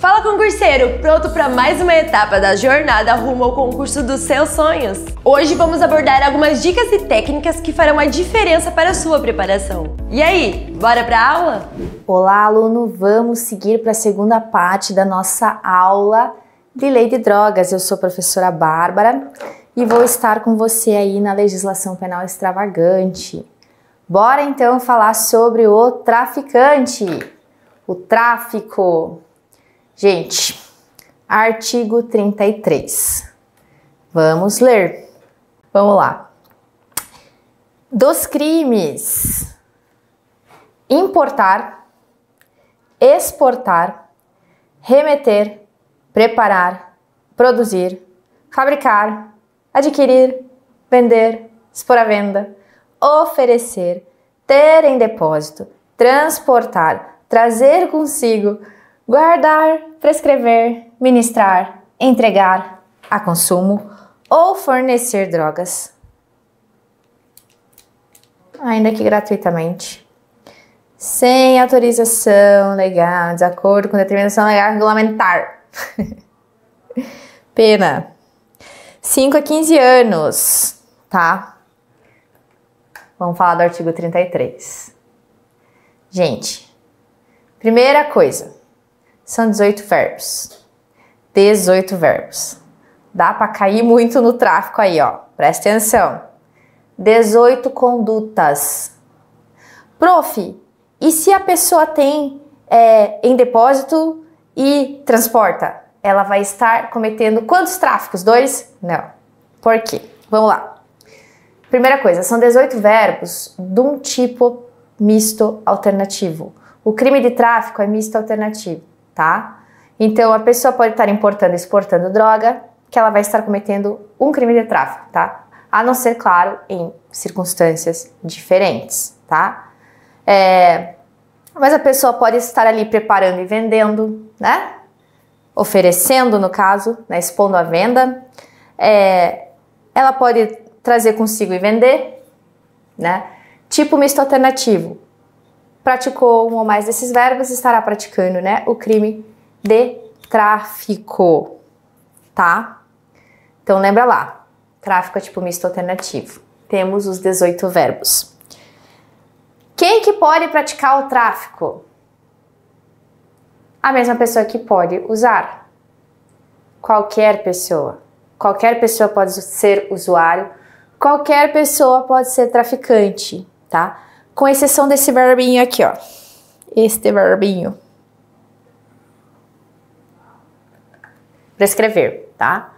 Fala, concurseiro! Pronto para mais uma etapa da jornada rumo ao concurso dos seus sonhos? Hoje vamos abordar algumas dicas e técnicas que farão a diferença para a sua preparação. E aí, bora para a aula? Olá, aluno! Vamos seguir para a segunda parte da nossa aula de Lei de Drogas. Eu sou a professora Bárbara e vou estar com você aí na legislação penal extravagante. Bora então falar sobre o traficante, o tráfico. Gente, artigo 33. Vamos ler. Vamos lá. Dos crimes: importar, exportar, remeter, preparar, produzir, fabricar, adquirir, vender, expor à venda, oferecer, ter em depósito, transportar, trazer consigo, guardar, prescrever, ministrar, entregar a consumo ou fornecer drogas, ainda que gratuitamente, sem autorização legal, de acordo com determinação legal regulamentar. Pena 5 a 15 anos, tá? Vamos falar do artigo 33. Gente, primeira coisa, são 18 verbos. 18 verbos. Dá pra cair muito no tráfico aí, ó. Presta atenção. 18 condutas. Prof, e se a pessoa tem em depósito e transporta? Ela vai estar cometendo quantos tráficos? 2? Não. Por quê? Vamos lá. Primeira coisa, são 18 verbos de um tipo misto alternativo. O crime de tráfico é misto alternativo, tá? Então, a pessoa pode estar importando e exportando droga, que ela vai estar cometendo um crime de tráfico, tá? A não ser, claro, em circunstâncias diferentes, tá? Mas a pessoa pode estar ali preparando e vendendo, né? Oferecendo, no caso, né? Expondo à venda. Ela pode trazer consigo e vender, né? Tipo misto alternativo. Praticou um ou mais desses verbos, estará praticando, né, o crime de tráfico, tá? Então lembra lá, tráfico é tipo misto alternativo. Temos os 18 verbos. Quem que pode praticar o tráfico? A mesma pessoa que pode usar. Qualquer pessoa. Qualquer pessoa pode ser usuário, qualquer pessoa pode ser traficante, tá? Com exceção desse verbinho aqui, ó. Este verbinho. Prescrever, tá?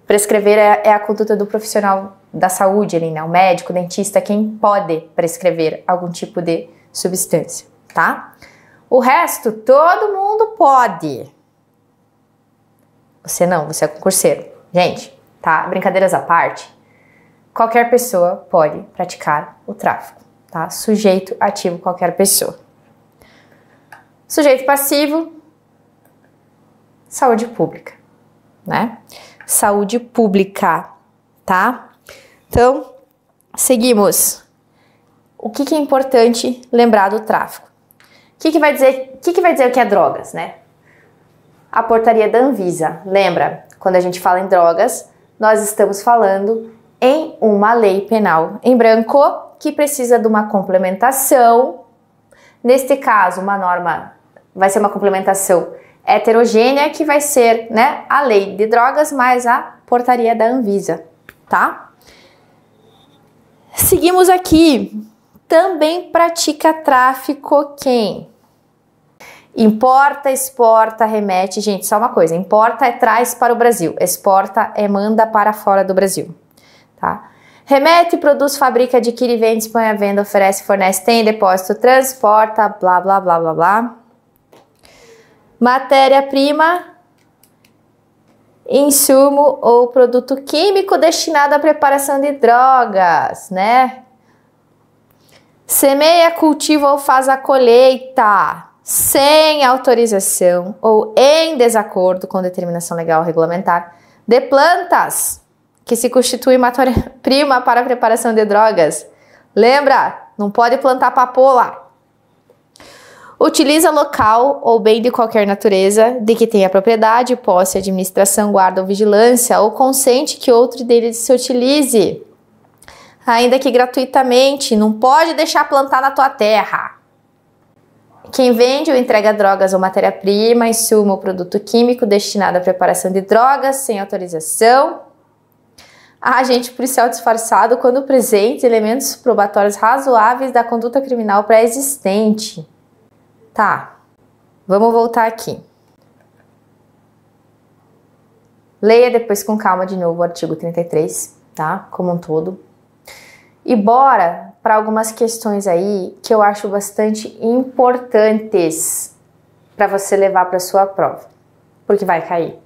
Prescrever é a conduta do profissional da saúde ali, né? O médico, o dentista, quem pode prescrever algum tipo de substância, tá? O resto, todo mundo pode. Você não, você é concurseiro. Gente, tá? Brincadeiras à parte, qualquer pessoa pode praticar o tráfico. Tá? Sujeito ativo, qualquer pessoa. Sujeito passivo, saúde pública, né? Saúde pública, tá? Então, seguimos. O que é importante lembrar do tráfico? O que vai dizer o que é drogas, né? A portaria da Anvisa. Lembra, quando a gente fala em drogas, nós estamos falando em uma lei penal em branco que precisa de uma complementação. Neste caso, uma norma vai ser uma complementação heterogênea, que vai ser, né, a lei de drogas mais a portaria da Anvisa, tá? Seguimos aqui. Também pratica tráfico quem? Importa, exporta, remete. Gente, só uma coisa. Importa é traz para o Brasil. Exporta é manda para fora do Brasil, tá? Remete, produz, fabrica, adquire, vende, expõe à venda, oferece, fornece, tem em depósito, transporta, blá, blá, blá, blá, blá. Matéria-prima, insumo ou produto químico destinado à preparação de drogas, né? Semeia, cultiva ou faz a colheita sem autorização ou em desacordo com determinação legal ou regulamentar de plantas que se constitui matéria-prima para a preparação de drogas. Lembra? Não pode plantar papoula. Utiliza local ou bem de qualquer natureza, de que tenha propriedade, posse, administração, guarda ou vigilância, ou consente que outro deles se utilize, ainda que gratuitamente, não pode deixar plantar na tua terra. Quem vende ou entrega drogas ou matéria-prima, insumo ou produto químico destinado à preparação de drogas sem autorização. Agente policial disfarçado quando presente elementos probatórios razoáveis da conduta criminal pré-existente. Tá, vamos voltar aqui. Leia depois com calma de novo o artigo 33, tá? Como um todo. E bora para algumas questões aí que eu acho bastante importantes para você levar para sua prova, porque vai cair.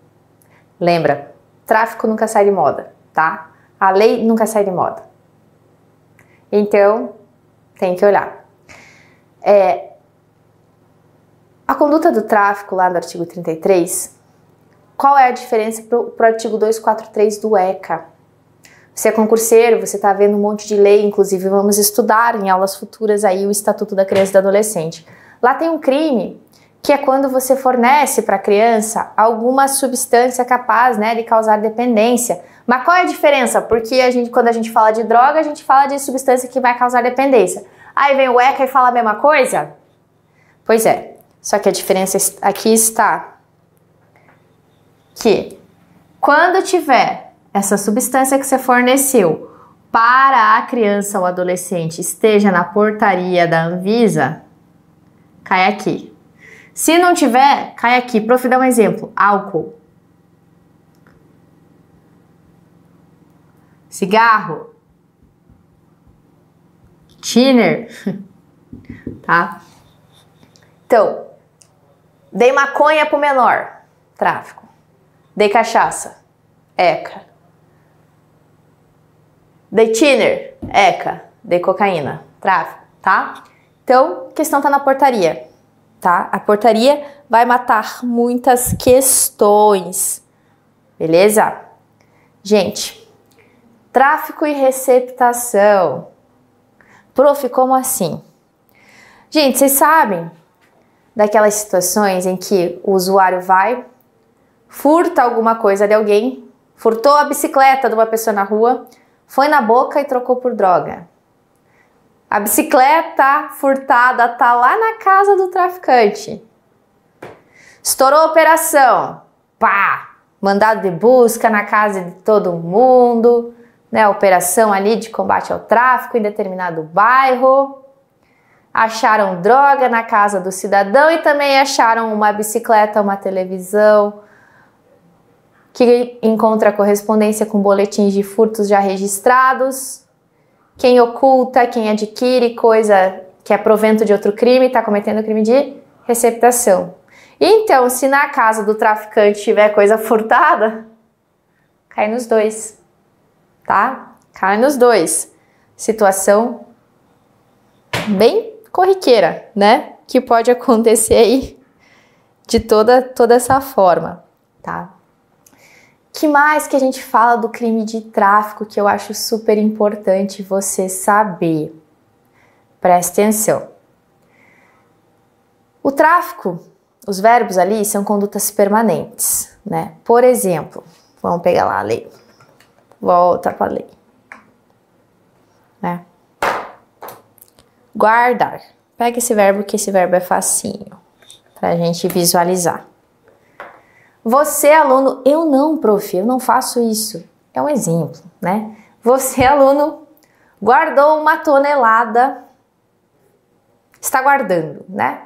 Lembra, tráfico nunca sai de moda, tá? A lei nunca sai de moda. Então, tem que olhar. A conduta do tráfico lá do artigo 33, qual é a diferença para o artigo 243 do ECA? Você é concurseiro, você está vendo um monte de lei, inclusive vamos estudar em aulas futuras aí o Estatuto da Criança e do Adolescente. Lá tem um crime que é quando você fornece para a criança alguma substância capaz, né, de causar dependência. Mas qual é a diferença? Porque quando a gente fala de droga, a gente fala de substância que vai causar dependência. Aí vem o ECA e fala a mesma coisa? Pois é, só que a diferença aqui está que quando tiver essa substância que você forneceu para a criança ou adolescente esteja na portaria da Anvisa, cai aqui. Se não tiver, cai aqui. Prof, dá um exemplo. Álcool. Cigarro. Thinner. Tá? Então, dei maconha pro menor. Tráfico. Dei cachaça. ECA. Dei thinner, ECA, dei cocaína, tráfico, tá? Então, a questão tá na portaria, tá? A portaria vai matar muitas questões, beleza? Gente, tráfico e receptação. Prof, como assim? Gente, vocês sabem daquelas situações em que o usuário vai, furta alguma coisa de alguém, furtou a bicicleta de uma pessoa na rua, foi na boca e trocou por droga. A bicicleta furtada tá lá na casa do traficante. Estourou a operação. Pá! Mandado de busca na casa de todo mundo, né? Operação ali de combate ao tráfico em determinado bairro. Acharam droga na casa do cidadão e também acharam uma bicicleta, uma televisão, que encontra correspondência com boletins de furtos já registrados. Quem oculta, quem adquire coisa que é provento de outro crime, está cometendo crime de receptação. Então, se na casa do traficante tiver coisa furtada, cai nos dois, tá? Cai nos dois. Situação bem corriqueira, né? Que pode acontecer aí de toda essa forma, tá? Que mais que a gente fala do crime de tráfico que eu acho super importante você saber? Preste atenção. O tráfico, os verbos ali são condutas permanentes, né? Por exemplo, vamos pegar lá a lei. Volta para a lei. Né? Guardar. Pega esse verbo, que esse verbo é facinho para a gente visualizar. Você, aluno, eu não, prof, eu não faço isso. É um exemplo, né? Você, aluno, guardou uma tonelada, está guardando, né?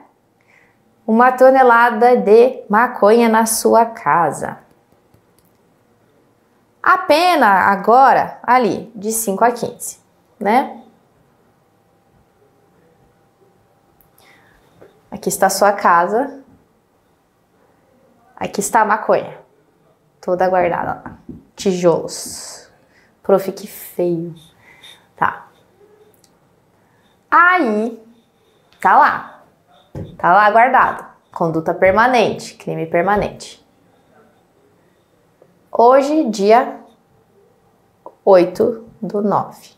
Uma tonelada de maconha na sua casa. A pena agora, ali, de 5 a 15, né? Aqui está a sua casa. Aqui está a maconha, toda guardada lá. Tijolos. Prof, que feio. Tá. Aí, tá lá guardado. Conduta permanente, crime permanente. Hoje, dia 8/9.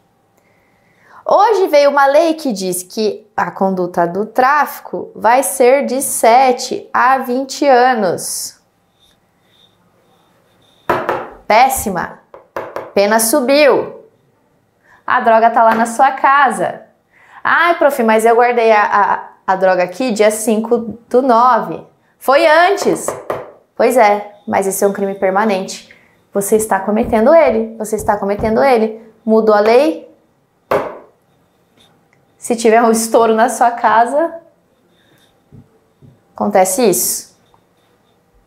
Hoje veio uma lei que diz que a conduta do tráfico vai ser de 7 a 20 anos. Péssima. Pena subiu. A droga tá lá na sua casa. Ai, prof, mas eu guardei a droga aqui dia 5/9. Foi antes. Pois é, mas esse é um crime permanente. Você está cometendo ele. Você está cometendo ele. Mudou a lei? Se tiver um estouro na sua casa, acontece isso,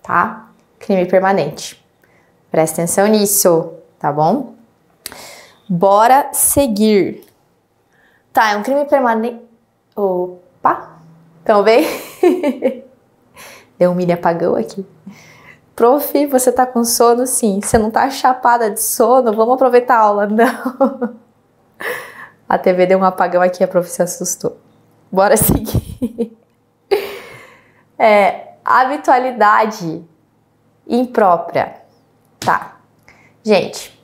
tá? Crime permanente. Presta atenção nisso, tá bom? Bora seguir. Tá, é um crime permanente... Opa! Então vem. Deu um mini apagão aqui. Prof, você tá com sono? Sim. Você não tá chapada de sono? Vamos aproveitar a aula? Não. A TV deu um apagão aqui, a prof se assustou. Bora seguir. Habitualidade imprópria. Tá. Gente,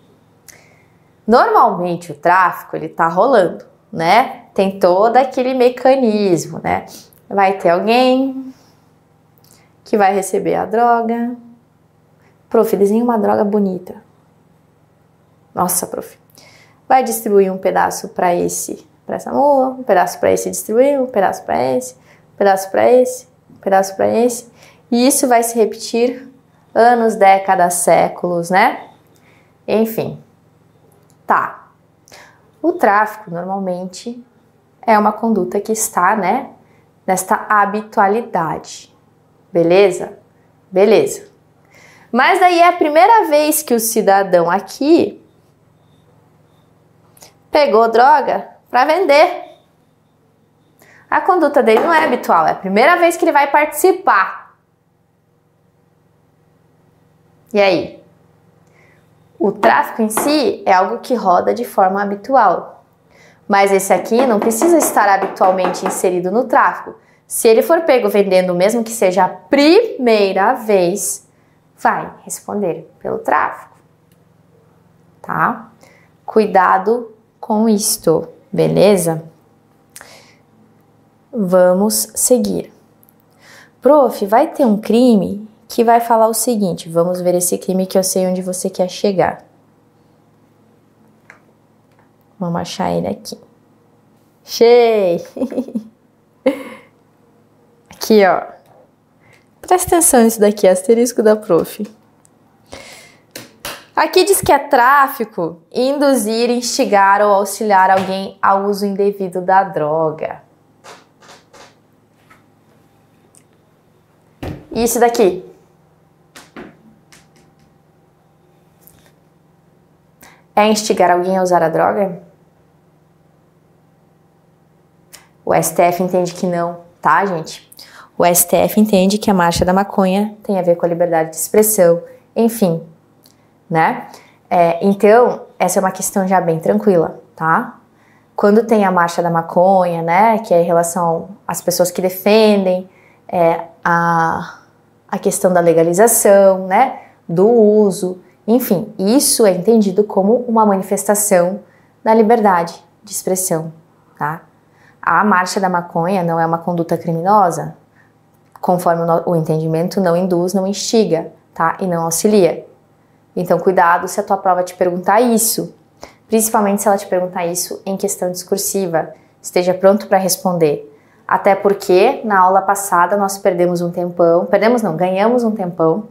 normalmente o tráfico, ele tá rolando, né? Tem todo aquele mecanismo, né? Vai ter alguém que vai receber a droga. Prof, desenha uma droga bonita. Nossa, prof. Vai distribuir um pedaço para essa mula, um pedaço para esse distribuir, um pedaço para esse, um pedaço para esse, um pedaço para esse. E isso vai se repetir anos, décadas, séculos, né? Enfim. Tá. O tráfico, normalmente, é uma conduta que está, né, nesta habitualidade. Beleza? Beleza. Mas daí é a primeira vez que o cidadão aqui pegou droga para vender. A conduta dele não é habitual, é a primeira vez que ele vai participar. E aí? O tráfico em si é algo que roda de forma habitual. Mas esse aqui não precisa estar habitualmente inserido no tráfico. Se ele for pego vendendo, mesmo que seja a primeira vez, vai responder pelo tráfico. Tá? Cuidado com isto, beleza? Vamos seguir. Prof, vai ter um crime que vai falar o seguinte, vamos ver esse crime que eu sei onde você quer chegar. Vamos achar ele aqui. Achei! Aqui, ó. Presta atenção nisso daqui, asterisco da prof. Aqui diz que é tráfico, induzir, instigar ou auxiliar alguém ao uso indevido da droga. E isso daqui? É instigar alguém a usar a droga? O STF entende que não, tá, gente? O STF entende que a marcha da maconha tem a ver com a liberdade de expressão, enfim, né? Então, essa é uma questão já bem tranquila, tá? Quando tem a marcha da maconha, né, que é em relação às pessoas que defendem a questão da legalização, né, do uso, enfim, isso é entendido como uma manifestação da liberdade de expressão, tá? A marcha da maconha não é uma conduta criminosa, conforme o entendimento, não induz, não instiga, tá? E não auxilia. Então, cuidado se a tua prova te perguntar isso, principalmente se ela te perguntar isso em questão discursiva. Esteja pronto para responder. Até porque, na aula passada, nós ganhamos um tempão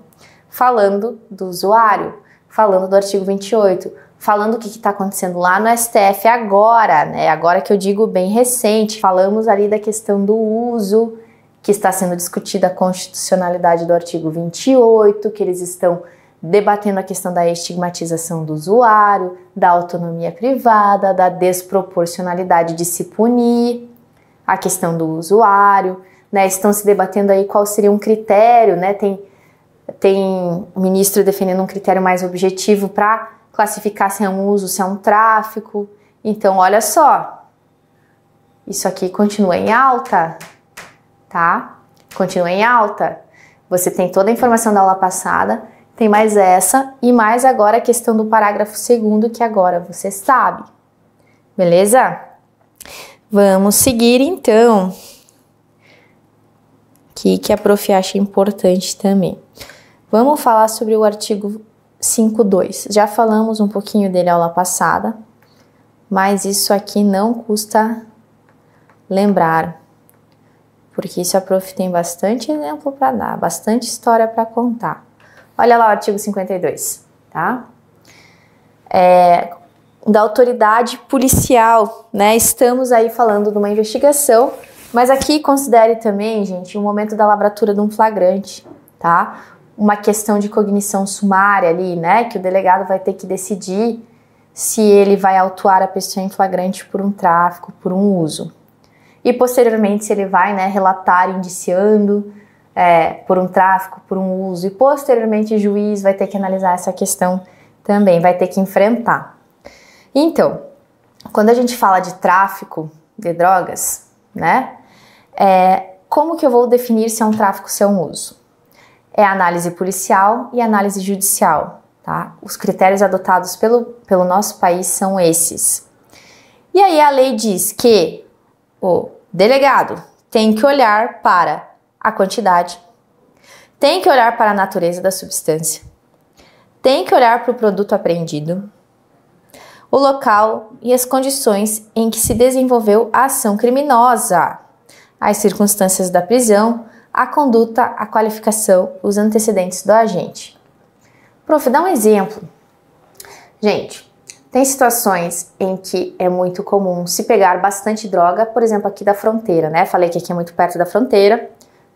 falando do usuário, falando do artigo 28, falando o que está acontecendo lá no STF agora, né? Agora que eu digo bem recente, falamos ali da questão do uso, que está sendo discutida a constitucionalidade do artigo 28, que eles estão debatendo a questão da estigmatização do usuário, da autonomia privada, da desproporcionalidade de se punir, a questão do usuário, né? Estão se debatendo aí qual seria um critério, né? Tem o ministro defendendo um critério mais objetivo para classificar se é um uso, se é um tráfico. Então, olha só, isso aqui continua em alta, tá? Continua em alta. Você tem toda a informação da aula passada, tem mais essa e mais agora a questão do parágrafo 2º que agora você sabe. Beleza? Vamos seguir então. Que a prof acha importante também. Vamos falar sobre o artigo 5.2. Já falamos um pouquinho dele aula passada, mas isso aqui não custa lembrar, porque isso a prof tem bastante exemplo para dar, bastante história para contar. Olha lá o artigo 52, tá? Da autoridade policial, né? Estamos aí falando de uma investigação, mas aqui considere também, gente, o momento da lavratura de um flagrante, tá? Uma questão de cognição sumária ali, né? Que o delegado vai ter que decidir se ele vai autuar a pessoa em flagrante por um tráfico, por um uso. E posteriormente se ele vai, né, relatar indiciando por um tráfico, por um uso. E posteriormente o juiz vai ter que analisar essa questão também, vai ter que enfrentar. Então, quando a gente fala de tráfico de drogas, né? Como que eu vou definir se é um tráfico, se é um uso? É análise policial e análise judicial, tá? Os critérios adotados pelo nosso país são esses. E aí a lei diz que o delegado tem que olhar para a quantidade, tem que olhar para a natureza da substância, tem que olhar para o produto apreendido, o local e as condições em que se desenvolveu a ação criminosa, as circunstâncias da prisão, a conduta, a qualificação, os antecedentes do agente. Prof, dá um exemplo. Gente, tem situações em que é muito comum se pegar bastante droga, por exemplo, aqui da fronteira, né? Falei que aqui é muito perto da fronteira,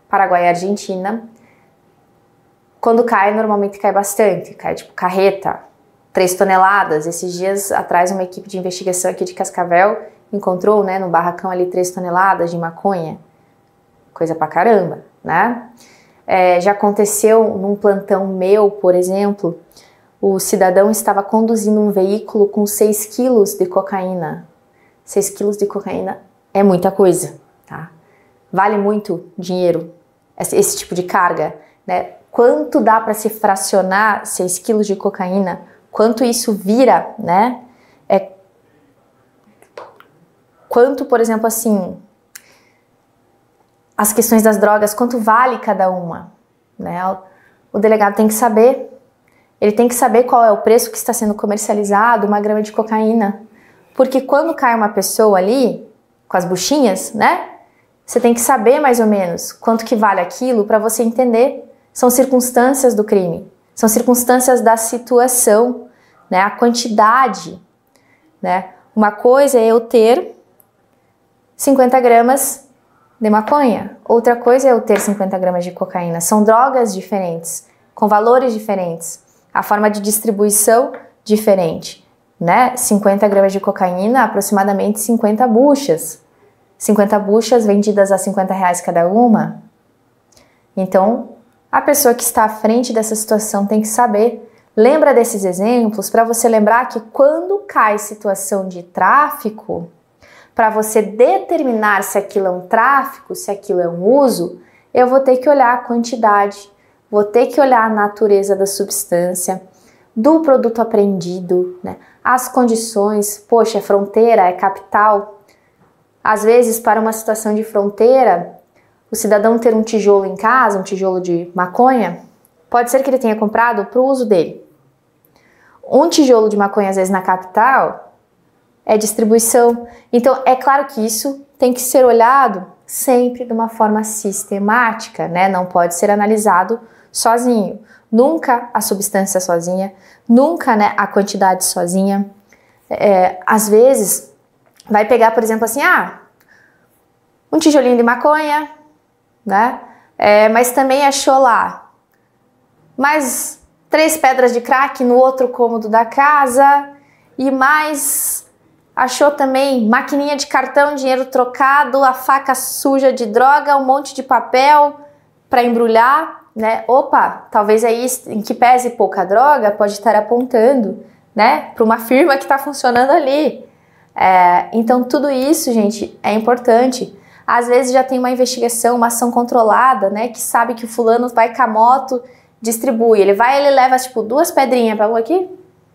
Paraguai e Argentina. Quando cai, normalmente cai bastante, cai tipo carreta, 3 toneladas. Esses dias atrás, uma equipe de investigação aqui de Cascavel encontrou, né, no barracão ali 3 toneladas de maconha. Coisa pra caramba, né? Já aconteceu num plantão meu, por exemplo, o cidadão estava conduzindo um veículo com 6 quilos de cocaína. 6 quilos de cocaína é muita coisa, tá? Vale muito dinheiro esse tipo de carga, né? Quanto dá para se fracionar 6 quilos de cocaína? Quanto isso vira, né? Quanto, por exemplo, assim, as questões das drogas, quanto vale cada uma, né? O delegado tem que saber, ele tem que saber qual é o preço que está sendo comercializado 1 grama de cocaína, porque quando cai uma pessoa ali, com as buchinhas, né? Você tem que saber mais ou menos quanto que vale aquilo para você entender. São circunstâncias do crime, são circunstâncias da situação, né? A quantidade, né? Uma coisa é eu ter 50 gramas de maconha, outra coisa é eu ter 50 gramas de cocaína. São drogas diferentes, com valores diferentes, a forma de distribuição diferente, né? 50 gramas de cocaína, aproximadamente 50 buchas. 50 buchas vendidas a R$50 cada uma. Então, a pessoa que está à frente dessa situação tem que saber. Lembra desses exemplos para você lembrar que quando cai situação de tráfico, para você determinar se aquilo é um tráfico, se aquilo é um uso, eu vou ter que olhar a quantidade, vou ter que olhar a natureza da substância, do produto apreendido, né? As condições, poxa, é fronteira, é capital. Às vezes, para uma situação de fronteira, o cidadão ter um tijolo em casa, um tijolo de maconha, pode ser que ele tenha comprado para o uso dele. Um tijolo de maconha, às vezes, na capital, é distribuição. Então, é claro que isso tem que ser olhado sempre de uma forma sistemática, né? Não pode ser analisado sozinho. Nunca a substância sozinha, nunca, né, a quantidade sozinha. Às vezes, vai pegar, por exemplo, assim, um tijolinho de maconha, né? Mas também achou lá mais 3 pedras de crack no outro cômodo da casa e mais achou também maquininha de cartão, dinheiro trocado, a faca suja de droga, um monte de papel para embrulhar, né? Opa, talvez aí em que pese pouca droga pode estar apontando, né, para uma firma que está funcionando ali. Então tudo isso, gente, é importante. Às vezes já tem uma investigação, uma ação controlada, né, que sabe que o fulano vai com a moto, distribui. Ele leva tipo 2 pedrinhas para um aqui,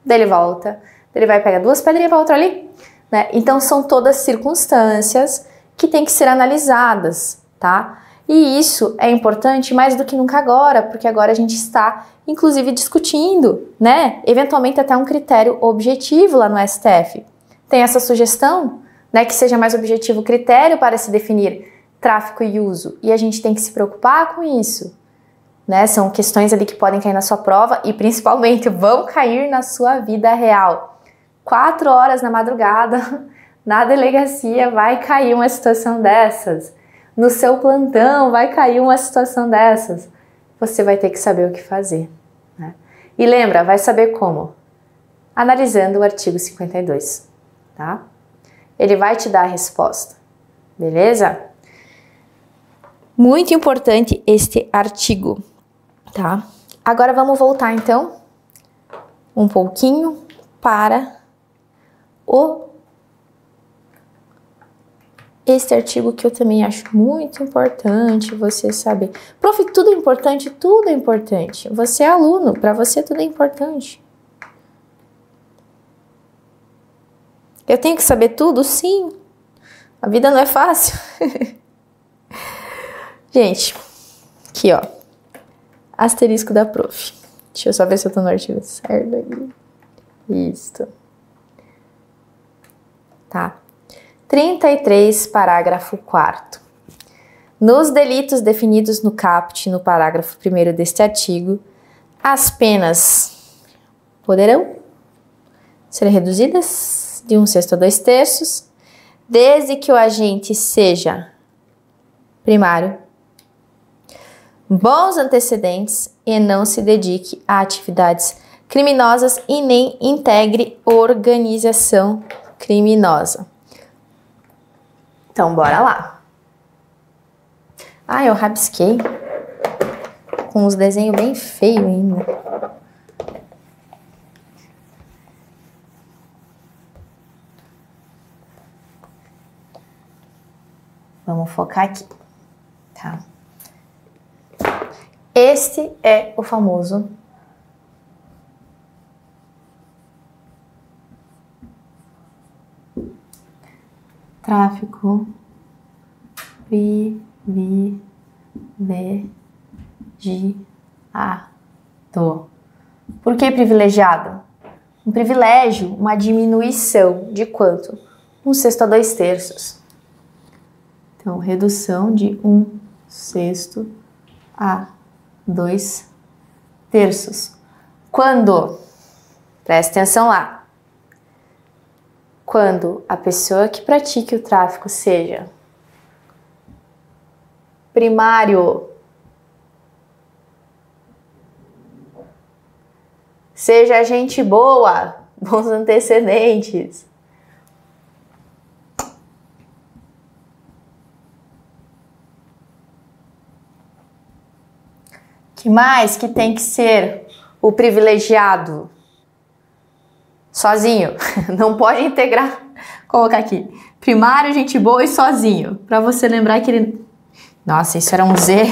daí ele volta. Ele vai pegar 2 pedrinhas para outra ali, né? Então são todas circunstâncias que têm que ser analisadas, tá? E isso é importante mais do que nunca agora, porque agora a gente está, inclusive, discutindo, né? Eventualmente até um critério objetivo lá no STF. Tem essa sugestão, né, que seja mais objetivo o critério para se definir tráfico e uso. E a gente tem que se preocupar com isso, né? São questões ali que podem cair na sua prova e principalmente vão cair na sua vida real. 4 horas na madrugada, na delegacia vai cair uma situação dessas. No seu plantão vai cair uma situação dessas. Você vai ter que saber o que fazer, né? E lembra, vai saber como? Analisando o artigo 52, tá? Ele vai te dar a resposta, beleza? Muito importante este artigo, tá? Agora vamos voltar então um pouquinho para este artigo que eu também acho muito importante você saber. Prof, tudo é importante? Tudo é importante. Você é aluno, para você tudo é importante. Eu tenho que saber tudo? Sim. A vida não é fácil. Gente, aqui ó, asterisco da prof. Deixa eu só ver se eu tô no artigo certo aqui. Isso. Tá. 33, parágrafo 4º. Nos delitos definidos no caput, no parágrafo 1º deste artigo, as penas poderão ser reduzidas de 1/6 a 2/3, desde que o agente seja primário, bons antecedentes e não se dedique a atividades criminosas e nem integre organização criminosa. Então, bora lá. Ah, eu rabisquei com os desenhos bem feios ainda. Vamos focar aqui, tá? Este é o famoso tráfico privilegiado. Por que privilegiado? Um privilégio, uma diminuição de quanto? 1/6 a 2/3. Então, redução de 1/6 a 2/3. Quando? Presta atenção lá. Quando a pessoa que pratique o tráfico seja primário, seja gente boa, bons antecedentes, que mais que tem que ser o privilegiado? Sozinho, não pode integrar, colocar aqui, primário, gente boa e sozinho, para você lembrar que ele... Nossa, isso era um Z.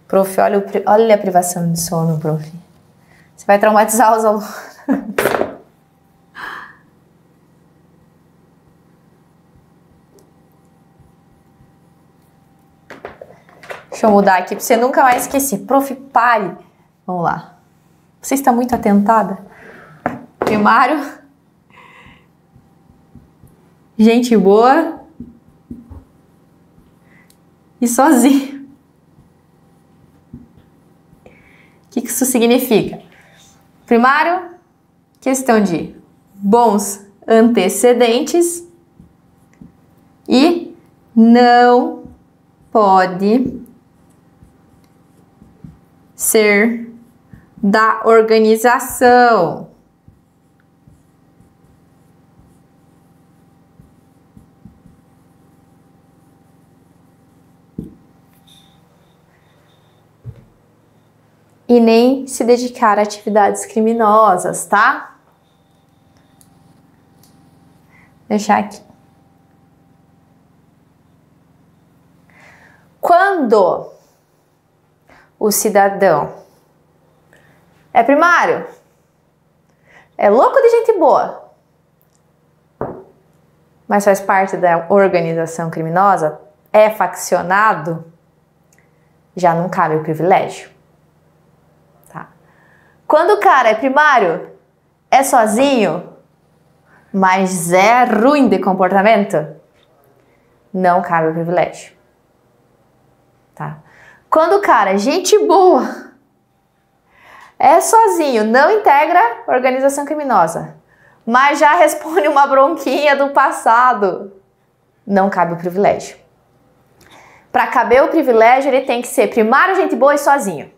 Prof, olha a privação de sono, prof. Você vai traumatizar os alunos. Deixa eu mudar aqui para você nunca mais esquecer. Prof, pare. Vamos lá. Você está muito atentada? Primário, gente boa e sozinho. O que isso significa? Primário, questão de bons antecedentes e não pode ser da organização. E nem se dedicar a atividades criminosas, tá? Deixar aqui. Quando o cidadão é primário, é louco de gente boa, mas faz parte da organização criminosa, é faccionado, já não cabe o privilégio. Tá? Quando o cara é primário, é sozinho, mas é ruim de comportamento, não cabe o privilégio. Tá? Quando o cara é gente boa, é sozinho, não integra a organização criminosa, mas já responde uma bronquinha do passado, não cabe o privilégio. Para caber o privilégio, ele tem que ser primário, gente boa e sozinho.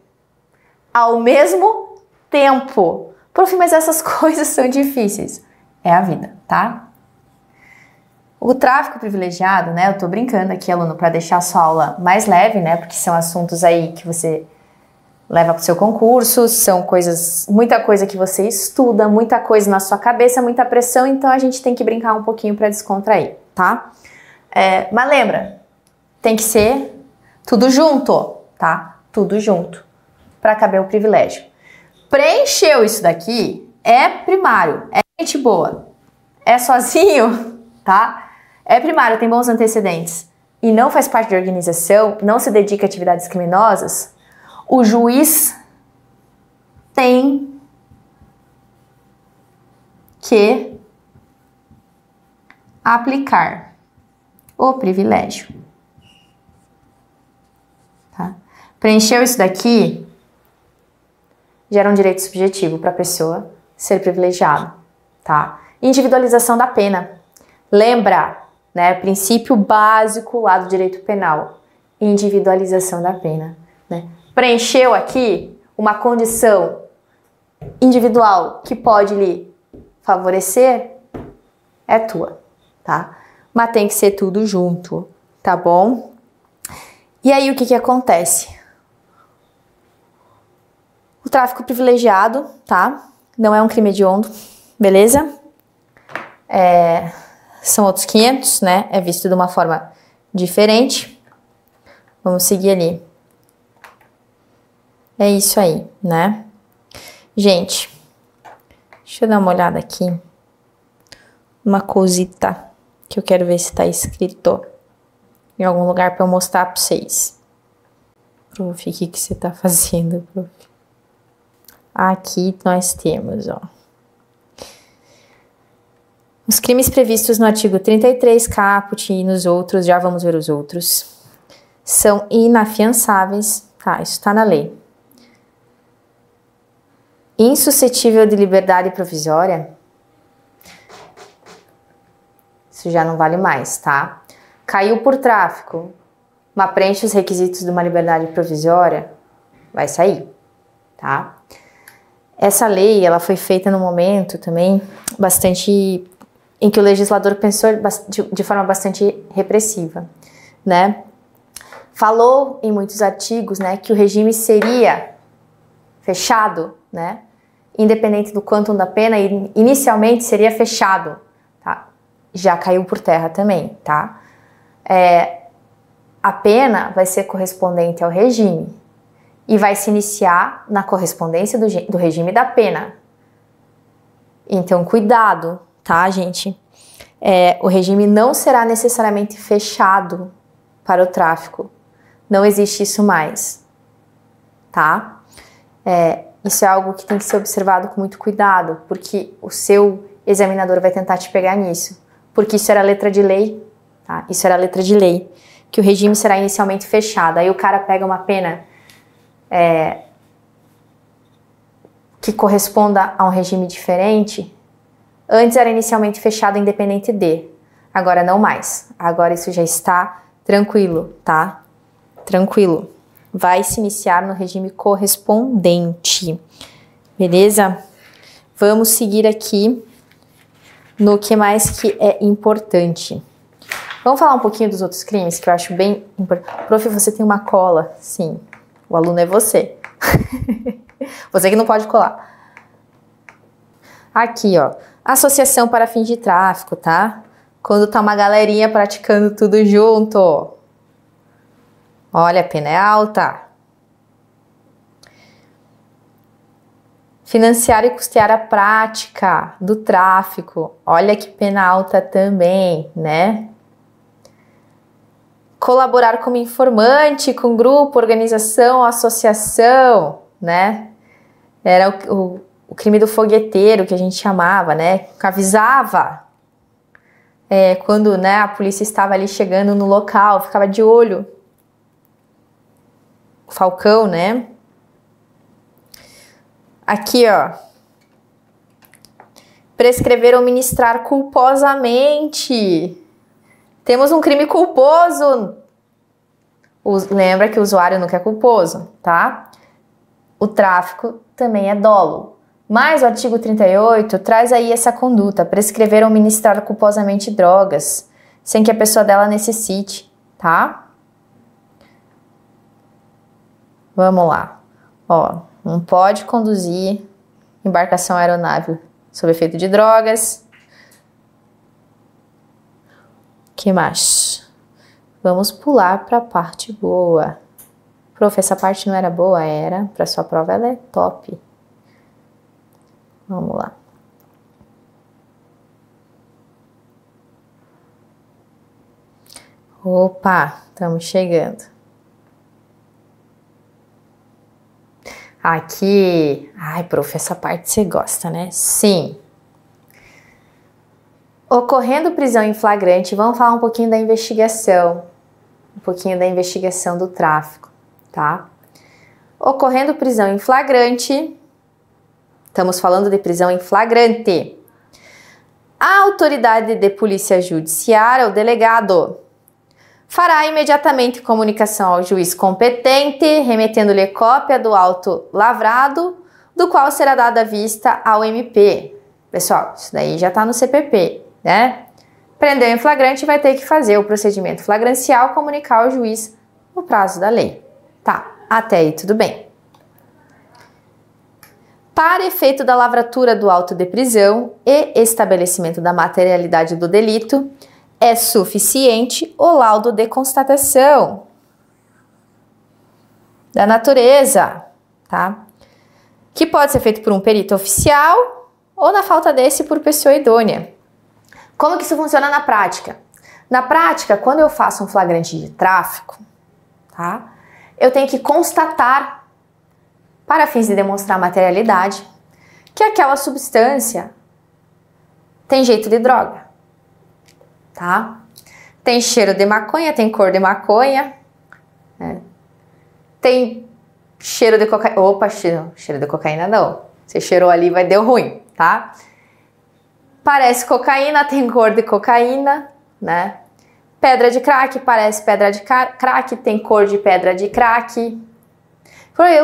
Ao mesmo tempo. Prof, mas essas coisas são difíceis. É a vida, tá? O tráfico privilegiado, né? Eu tô brincando aqui, aluno, para deixar a sua aula mais leve, né? Porque são assuntos aí que você leva pro seu concurso, são coisas, muita coisa que você estuda, muita coisa na sua cabeça, muita pressão, então a gente tem que brincar um pouquinho para descontrair, tá? Mas lembra, tem que ser tudo junto, tá? Tudo junto, para caber o privilégio. Preencheu isso daqui, é primário, é gente boa, é sozinho, tá? É primário, tem bons antecedentes e não faz parte de organização, não se dedica a atividades criminosas, o juiz tem que aplicar o privilégio. Tá? Preencheu isso daqui, gera um direito subjetivo para a pessoa ser privilegiada. Tá? Individualização da pena. Lembra, né, princípio básico lá do direito penal. Individualização da pena. Né? Preencheu aqui uma condição individual que pode lhe favorecer, é tua, tá? Mas tem que ser tudo junto, tá bom? E aí o que acontece? O tráfico privilegiado, tá? Não é um crime hediondo, beleza? São outros 500, né? É visto de uma forma diferente. Vamos seguir ali. É isso aí, né? Gente, deixa eu dar uma olhada aqui. Uma cosita que eu quero ver se tá escrito em algum lugar para eu mostrar para vocês. Prof, o que você tá fazendo, prof? Aqui nós temos, ó. Os crimes previstos no artigo 33, caput e nos outros, já vamos ver os outros, são inafiançáveis, tá? Isso tá na lei. Insuscetível de liberdade provisória, isso já não vale mais, tá? Caiu por tráfico, mas preenche os requisitos de uma liberdade provisória, vai sair, tá? Essa lei, ela foi feita num momento também bastante, em que o legislador pensou de forma bastante repressiva, né? Falou em muitos artigos, né, que o regime seria fechado, né? Independente do quantum da pena, inicialmente seria fechado, tá? Já caiu por terra também, tá? A pena vai ser correspondente ao regime e vai se iniciar na correspondência do regime da pena. Então, cuidado, tá, gente? O regime não será necessariamente fechado para o tráfico. Não existe isso mais, tá? Isso é algo que tem que ser observado com muito cuidado, porque o seu examinador vai tentar te pegar nisso. Porque isso era letra de lei, tá? Isso era letra de lei, que o regime será inicialmente fechado. Aí o cara pega uma pena que corresponda a um regime diferente. Antes era inicialmente fechado independente de, agora não mais. Agora isso já está tranquilo, tá? Tranquilo. Vai se iniciar no regime correspondente, beleza? Vamos seguir aqui no que mais que é importante. Vamos falar um pouquinho dos outros crimes que eu acho bem importante. Prof, você tem uma cola? Sim, o aluno é você. Você que não pode colar. Aqui, ó, associação para fins de tráfico, tá? Quando tá uma galerinha praticando tudo junto. Olha, a pena é alta. Financiar e custear a prática do tráfico. Olha que pena alta também, né? Colaborar como informante com grupo, organização, associação, né? Era o crime do fogueteiro que a gente chamava, né? Avisava quando, né, a polícia estava ali chegando no local, ficava de olho. O Falcão, né? Aqui, ó. Prescrever ou ministrar culposamente. Temos um crime culposo. Lembra que o usuário nunca é culposo, tá? O tráfico também é dolo. Mas o artigo 38 traz aí essa conduta, prescrever ou ministrar culposamente drogas, sem que a pessoa dela necessite, tá? Vamos lá. Ó, não pode conduzir embarcação aeronave sob efeito de drogas. Que mais? Vamos pular para a parte boa. Prof, essa parte não era boa? Era. Para sua prova ela é top. Vamos lá. Opa, estamos chegando. Aqui. Ai, prof, essa parte você gosta, né? Sim. Ocorrendo prisão em flagrante, vamos falar um pouquinho da investigação. Um pouquinho da investigação do tráfico, tá? Ocorrendo prisão em flagrante, estamos falando de prisão em flagrante. A autoridade de polícia judiciária, o delegado, fará imediatamente comunicação ao juiz competente, remetendo-lhe cópia do auto lavrado, do qual será dada vista ao MP. Pessoal, isso daí já está no CPP, né? Prendeu em flagrante, vai ter que fazer o procedimento flagrancial, comunicar ao juiz no prazo da lei. Tá, até aí tudo bem. Para efeito da lavratura do auto de prisão e estabelecimento da materialidade do delito, é suficiente o laudo de constatação da natureza, tá? Que pode ser feito por um perito oficial ou, na falta desse, por pessoa idônea. Como que isso funciona na prática? Na prática, quando eu faço um flagrante de tráfico, tá? Eu tenho que constatar, para fins de demonstrar materialidade, que aquela substância tem jeito de droga, tá? Tem cheiro de maconha, tem cor de maconha, né? Tem cheiro de cocaína. Opa, cheiro de cocaína não. Você cheirou ali, deu ruim, tá? Parece cocaína, tem cor de cocaína, né? Pedra de crack, parece pedra de crack, tem cor de pedra de crack.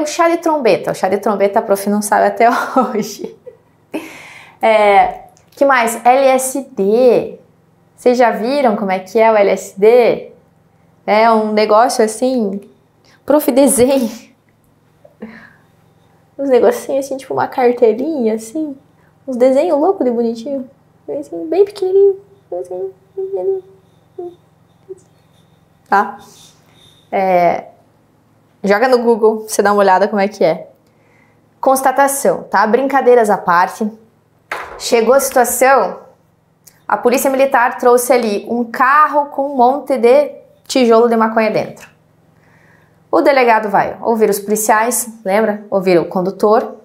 O chá de trombeta. O chá de trombeta a prof não sabe até hoje. Que mais? LSD. Vocês já viram como é que é o LSD? É um negócio assim... Prof, desenho. Uns negocinhos assim, tipo uma carteirinha, assim. Uns desenhos loucos de bonitinho. Assim, bem pequenininho. Assim, bem pequenininho. Tá? Joga no Google, você dá uma olhada como é que é. Constatação, tá? Brincadeiras à parte. Chegou a situação, a polícia militar trouxe ali um carro com um monte de tijolo de maconha dentro. O delegado vai ouvir os policiais, lembra? Ouvir o condutor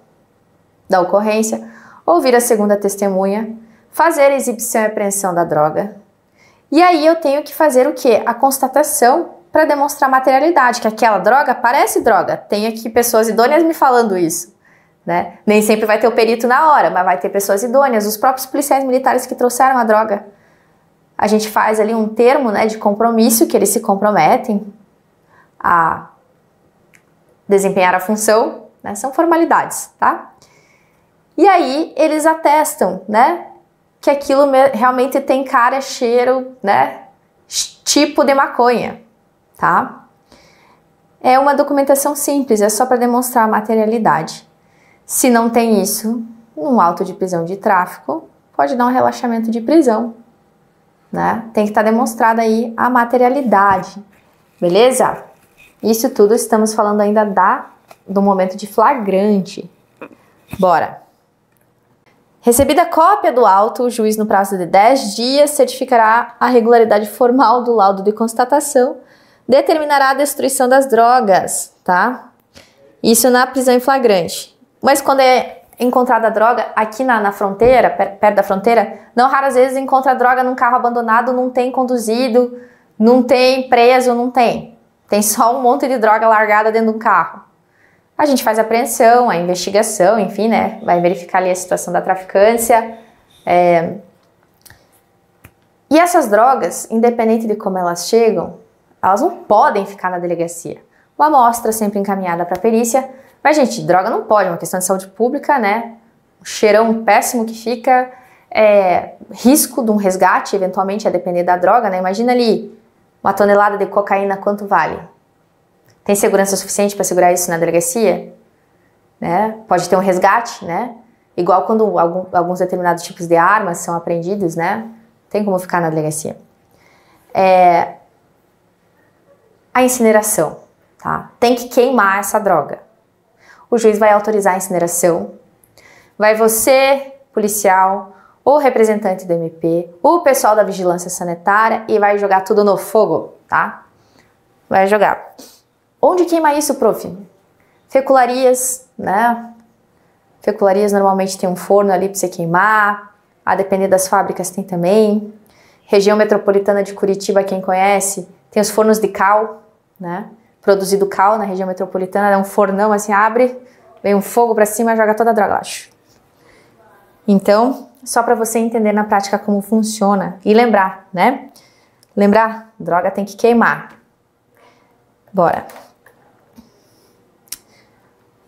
da ocorrência, ouvir a segunda testemunha, fazer a exibição e apreensão da droga. E aí eu tenho que fazer o quê? A constatação para demonstrar materialidade, que aquela droga parece droga. Tem aqui pessoas idôneas me falando isso, né? Nem sempre vai ter o perito na hora, mas vai ter pessoas idôneas, os próprios policiais militares que trouxeram a droga. A gente faz ali um termo, né, de compromisso, que eles se comprometem a desempenhar a função, né? São formalidades, tá? E aí eles atestam, né, que aquilo realmente tem cara, cheiro, né, tipo de maconha, tá? É uma documentação simples, é só para demonstrar a materialidade. Se não tem isso, um auto de prisão de tráfico pode dar um relaxamento de prisão, né? Tem que estar demonstrada aí a materialidade, beleza? Isso tudo estamos falando ainda do momento de flagrante. Bora! Recebida a cópia do auto, o juiz, no prazo de 10 dias, certificará a regularidade formal do laudo de constatação, determinará a destruição das drogas, tá? Isso na prisão em flagrante. Mas quando é encontrada a droga aqui na fronteira, perto da fronteira, não raras vezes encontra a droga num carro abandonado, não tem conduzido, não tem preso, não tem. Tem só um monte de droga largada dentro de um carro. A gente faz a apreensão, a investigação, enfim, né? Vai verificar ali a situação da traficância. E essas drogas, independente de como elas chegam, elas não podem ficar na delegacia. Uma amostra sempre encaminhada para a perícia. Mas, gente, droga não pode, é uma questão de saúde pública, né? O cheirão péssimo que fica, risco de um resgate, eventualmente, a depender da droga, né? Imagina ali, uma tonelada de cocaína, quanto vale? Tem segurança suficiente para segurar isso na delegacia? Né? Pode ter um resgate, né? Igual quando alguns determinados tipos de armas são apreendidos, né? Tem como ficar na delegacia. A incineração, tá? Tem que queimar essa droga. O juiz vai autorizar a incineração. Vai você, policial, ou representante do MP, o pessoal da vigilância sanitária, e vai jogar tudo no fogo, tá? Vai jogar. Onde queima isso, prof? Fecularias, né? Fecularias normalmente tem um forno ali para você queimar. A depender das fábricas tem também. Região metropolitana de Curitiba, quem conhece, tem os fornos de cal, né? Produzido cal na região metropolitana, é um fornão assim, abre, vem um fogo para cima e joga toda a droga lá. Então, só para você entender na prática como funciona e lembrar, né? Lembrar, droga tem que queimar. Bora.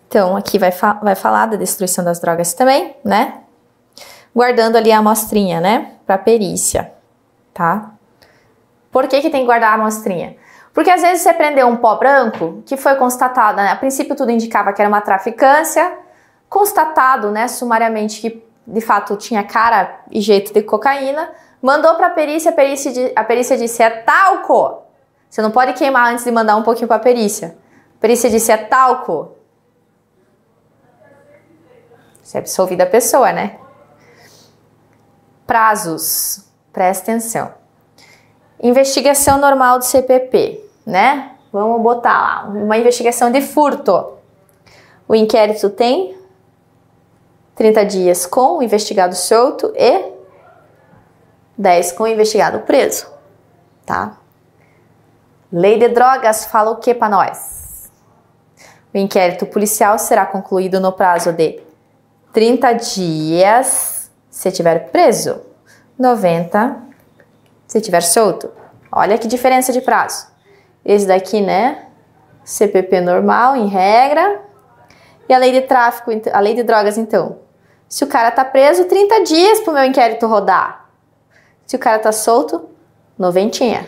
Então, aqui vai falar da destruição das drogas também, né? Guardando ali a amostrinha, né? Para perícia, tá? Por que tem que guardar a amostrinha? Porque às vezes você prendeu um pó branco que foi constatado, né? A princípio tudo indicava que era uma traficância, constatado, né, sumariamente que de fato tinha cara e jeito de cocaína, mandou para a perícia disse é talco. Você não pode queimar antes de mandar um pouquinho para a perícia. A perícia disse é talco. Você é absolvida a pessoa, né? Prazos. Presta atenção. Investigação normal do CPP, né? Vamos botar lá, uma investigação de furto. O inquérito tem 30 dias com o investigado solto e 10 com o investigado preso, tá? Lei de drogas fala o que para nós? O inquérito policial será concluído no prazo de 30 dias se estiver preso, 90 se estiver solto. Olha que diferença de prazo. Esse daqui, né? CPP normal, em regra. E a lei de tráfico, a lei de drogas, então. Se o cara tá preso, 30 dias pro meu inquérito rodar. Se o cara tá solto, 90.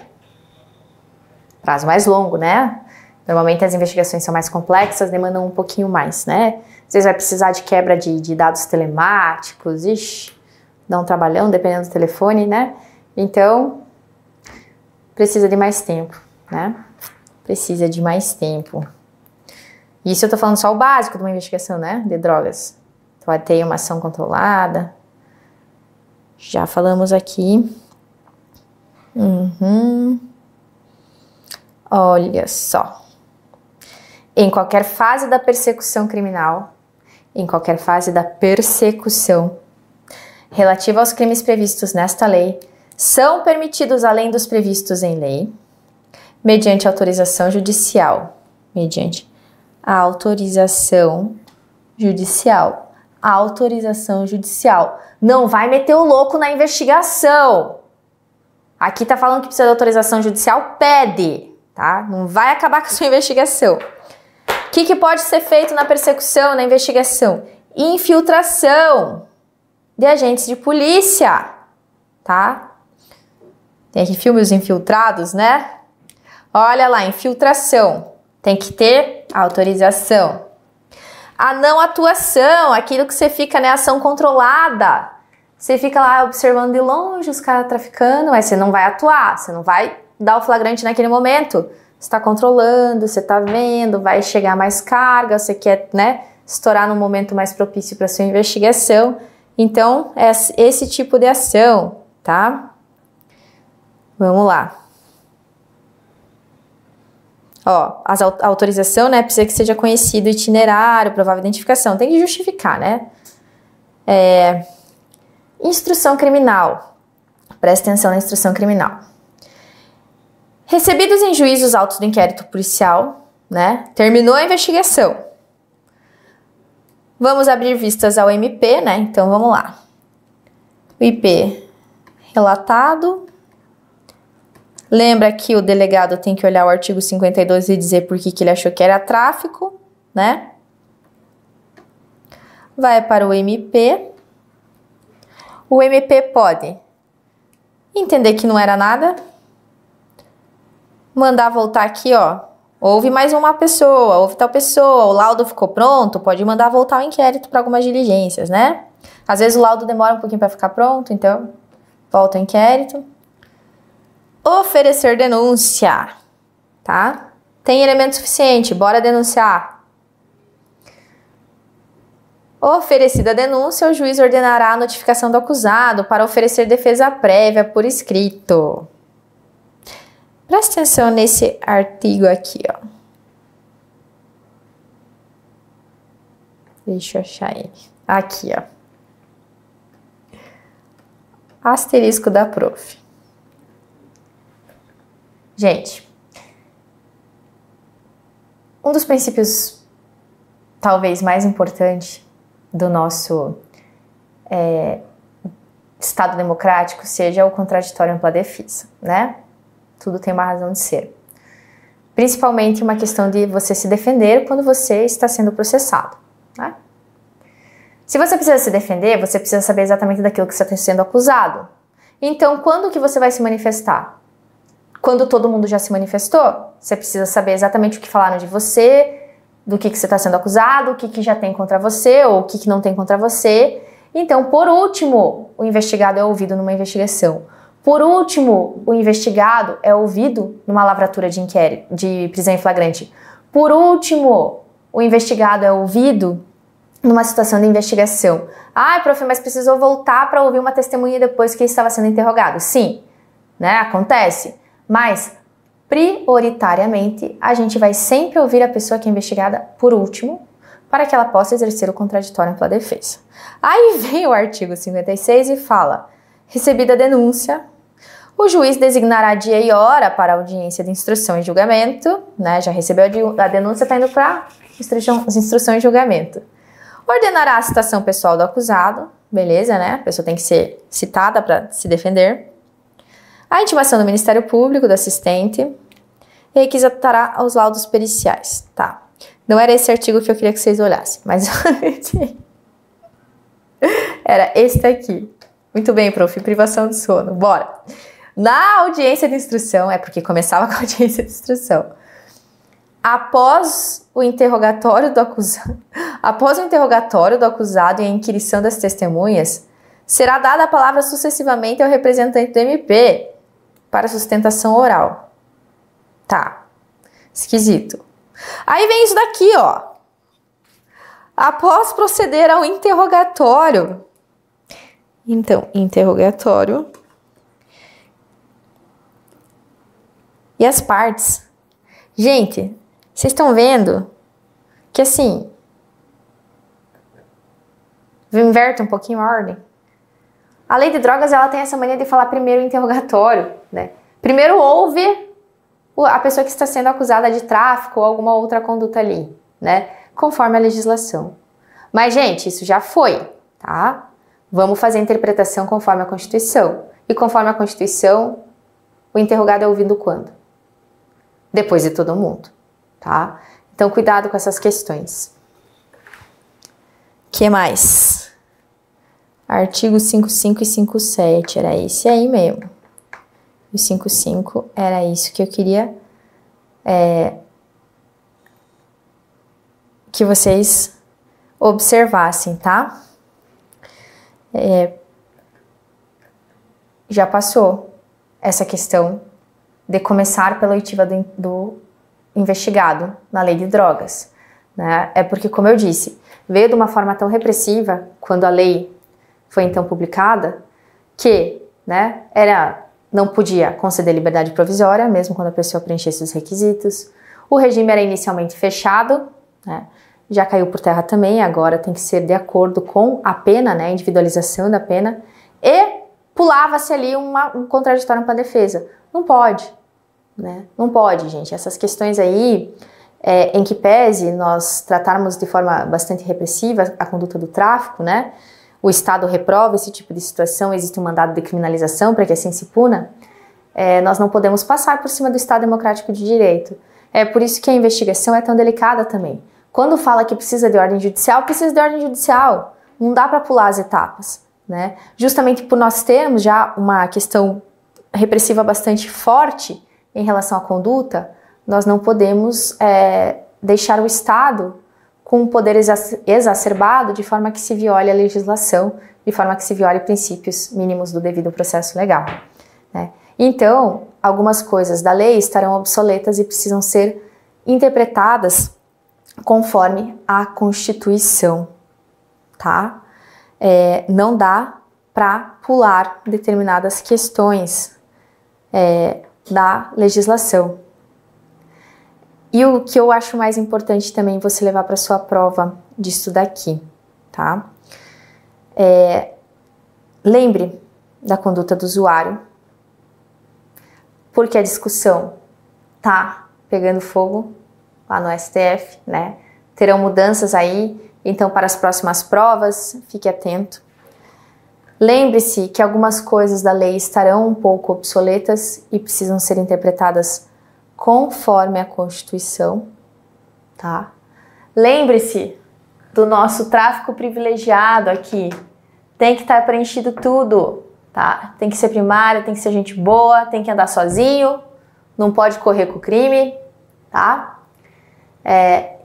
Prazo mais longo, né? Normalmente as investigações são mais complexas, demandam um pouquinho mais, né? Às vezes vai precisar de quebra de dados telemáticos, ixi, dá um trabalhão dependendo do telefone, né? Então, precisa de mais tempo, né? Precisa de mais tempo. Isso eu tô falando só o básico de uma investigação, né? De drogas. Então, vai ter uma ação controlada. Já falamos aqui. Olha só. Em qualquer fase da persecução criminal, relativa aos crimes previstos nesta lei, são permitidos, além dos previstos em lei, mediante autorização judicial. Autorização judicial. Não vai meter o louco na investigação. Aqui tá falando que precisa de autorização judicial, pede, tá? Não vai acabar com a sua investigação. O que pode ser feito na persecução, na investigação? Infiltração de agentes de polícia, tá? Tem aqui filme Os Infiltrados, né? Olha lá, infiltração. Tem que ter autorização. A não atuação, aquilo que você fica, né, ação controlada. Você fica lá observando de longe os caras traficando, mas você não vai atuar, você não vai dar o flagrante naquele momento. Você está controlando, você está vendo, vai chegar mais carga, você quer, né, estourar no momento mais propício para sua investigação. Então, é esse tipo de ação, tá? Vamos lá. Ó, a autorização, né, precisa que seja conhecido o itinerário, provável identificação. Tem que justificar, né? Instrução criminal. Presta atenção na instrução criminal. Recebidos em juízo os autos do inquérito policial, né? Terminou a investigação. Vamos abrir vistas ao MP, né? Então, vamos lá. O IP relatado. Lembra que o delegado tem que olhar o artigo 52 e dizer por que ele achou que era tráfico, né? Vai para o MP. O MP pode entender que não era nada, mandar voltar aqui, ó. Houve mais uma pessoa, houve tal pessoa, o laudo ficou pronto, pode mandar voltar o inquérito para algumas diligências, né? Às vezes o laudo demora um pouquinho para ficar pronto, então volta o inquérito. Oferecer denúncia, tá? Tem elemento suficiente, bora denunciar. Oferecida a denúncia, o juiz ordenará a notificação do acusado para oferecer defesa prévia por escrito. Presta atenção nesse artigo aqui, ó. Deixa eu achar ele. Aqui, ó. Asterisco da prof. Gente, um dos princípios talvez mais importantes do nosso Estado democrático seja o contraditório ampla defesa, né? Tudo tem uma razão de ser. Principalmente uma questão de você se defender quando você está sendo processado, né? Se você precisa se defender, você precisa saber exatamente daquilo que você está sendo acusado. Então, quando que você vai se manifestar? Quando todo mundo já se manifestou? Você precisa saber exatamente o que falaram de você, do que você está sendo acusado, o que já tem contra você ou o que não tem contra você. Então, por último, o investigado é ouvido numa investigação. Por último, o investigado é ouvido numa lavratura de inquérito, de prisão em flagrante. Por último, o investigado é ouvido numa situação de investigação. Ah, prof, mas precisou voltar para ouvir uma testemunha depois que estava sendo interrogado. Sim, né? Acontece. Mas, prioritariamente, a gente vai sempre ouvir a pessoa que é investigada por último, para que ela possa exercer o contraditório ampla defesa. Aí vem o artigo 56 e fala: recebida a denúncia, o juiz designará dia e hora para a audiência de instrução e julgamento, né? Já recebeu a denúncia, está indo para instrução e julgamento. Ordenará a citação pessoal do acusado, beleza, né? A pessoa tem que ser citada para se defender. A intimação do Ministério Público, do assistente, e requisitará os laudos periciais, tá? Não era esse artigo que eu queria que vocês olhassem, mas era esse daqui. Muito bem, prof, privação de sono, bora. Na audiência de instrução, é porque começava com a audiência de instrução. Após o interrogatório do acusado e a inquirição das testemunhas, será dada a palavra sucessivamente ao representante do MP para sustentação oral. Tá. Esquisito. Aí vem isso daqui, ó. Após proceder ao interrogatório. Então, interrogatório. E as partes. Gente, vocês estão vendo que assim, inverta um pouquinho a ordem. A lei de drogas, ela tem essa mania de falar primeiro o interrogatório, né? Primeiro ouve a pessoa que está sendo acusada de tráfico ou alguma outra conduta ali, né? Conforme a legislação. Mas, gente, isso já foi, tá? Vamos fazer a interpretação conforme a Constituição. E conforme a Constituição, o interrogado é ouvido quando? Depois de todo mundo, tá? Então, cuidado com essas questões. Que mais? Artigo 55 e 57, era esse aí mesmo. O 55 era isso que eu queria que vocês observassem, tá? Já passou essa questão de começar pela oitiva do investigado na lei de drogas. né? É porque, como eu disse, veio de uma forma tão repressiva, quando a lei foi então publicada, que, né, não podia conceder liberdade provisória, mesmo quando a pessoa preenchesse os requisitos. O regime era inicialmente fechado, né, já caiu por terra também, agora tem que ser de acordo com a pena, né, a individualização da pena, e pulava-se ali um contraditório para a defesa. Não pode, né? Não pode, gente. Essas questões aí, em que pese nós tratarmos de forma bastante repressiva a conduta do tráfico, né? O Estado reprova esse tipo de situação, existe um mandado de criminalização para que assim se puna, nós não podemos passar por cima do Estado democrático de direito. É por isso que a investigação é tão delicada também. Quando fala que precisa de ordem judicial, precisa de ordem judicial. Não dá para pular as etapas, né? Justamente por nós termos já uma questão repressiva bastante forte em relação à conduta, nós não podemos deixar o Estado com um poder exacerbado de forma que se viole a legislação, de forma que se viole princípios mínimos do devido processo legal, né? Então, algumas coisas da lei estarão obsoletas e precisam ser interpretadas conforme a Constituição, tá? Não dá para pular determinadas questões da legislação. E o que eu acho mais importante também você levar para sua prova disso daqui, tá? Lembre da conduta do usuário, porque a discussão tá pegando fogo lá no STF, né? Terão mudanças aí, então para as próximas provas, fique atento. Lembre-se que algumas coisas da lei estarão um pouco obsoletas e precisam ser interpretadas conforme a Constituição, tá? Lembre-se do nosso tráfico privilegiado aqui. Tem que estar preenchido tudo, tá? Tem que ser primário, tem que ser gente boa, tem que andar sozinho, não pode correr com o crime, tá?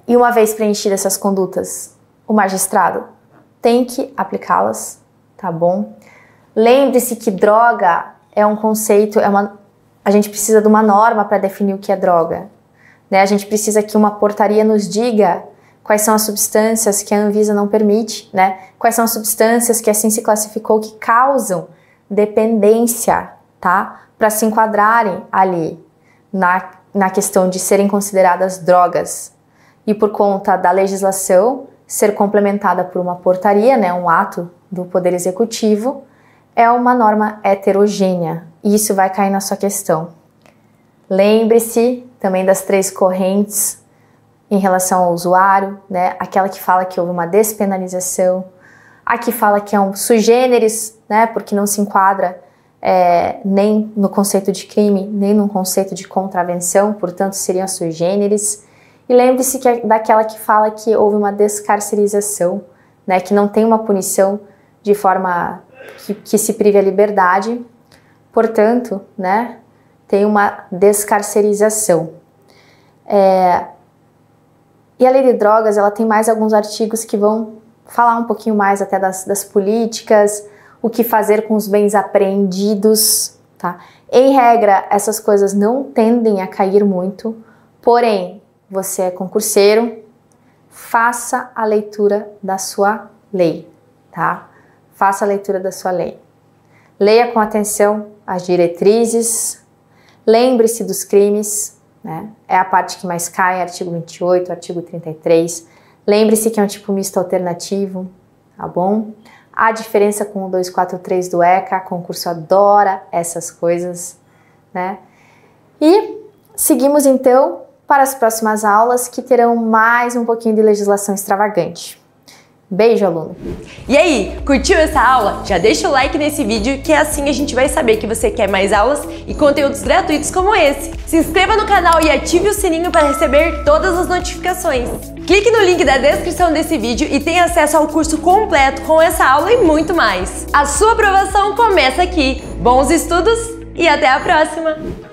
E uma vez preenchidas essas condutas, o magistrado tem que aplicá-las, tá bom? Lembre-se que droga é um conceito, a gente precisa de uma norma para definir o que é droga, né? A gente precisa que uma portaria nos diga quais são as substâncias que a Anvisa não permite, né? Quais são as substâncias que assim se classificou que causam dependência, tá? Para se enquadrarem ali na questão de serem consideradas drogas. E por conta da legislação ser complementada por uma portaria, né, um ato do Poder Executivo, é uma norma heterogênea. E isso vai cair na sua questão. Lembre-se também das 3 correntes em relação ao usuário, né? Aquela que fala que houve uma despenalização, a que fala que é um sui generis, né? Porque não se enquadra nem no conceito de crime, nem no conceito de contravenção, portanto seria sui generis. E lembre-se que daquela que fala que houve uma descarcerização, né? Que não tem uma punição de forma que se prive a liberdade, portanto, né? Tem uma descarcerização. E a lei de drogas, ela tem mais alguns artigos que vão falar um pouquinho mais até das políticas, o que fazer com os bens apreendidos, tá? Em regra, essas coisas não tendem a cair muito, porém, você é concurseiro, faça a leitura da sua lei, tá? Faça a leitura da sua lei. Leia com atenção as diretrizes, lembre-se dos crimes, né? É a parte que mais cai, artigo 28, artigo 33. Lembre-se que é um tipo misto alternativo, tá bom? A diferença com o 243 do ECA, concurso adora essas coisas, né? E seguimos então para as próximas aulas que terão mais um pouquinho de legislação extravagante. Beijo, aluno! E aí, curtiu essa aula? Já deixa o like nesse vídeo que assim a gente vai saber que você quer mais aulas e conteúdos gratuitos como esse. Se inscreva no canal e ative o sininho para receber todas as notificações. Clique no link da descrição desse vídeo e tenha acesso ao curso completo com essa aula e muito mais. A sua aprovação começa aqui. Bons estudos e até a próxima!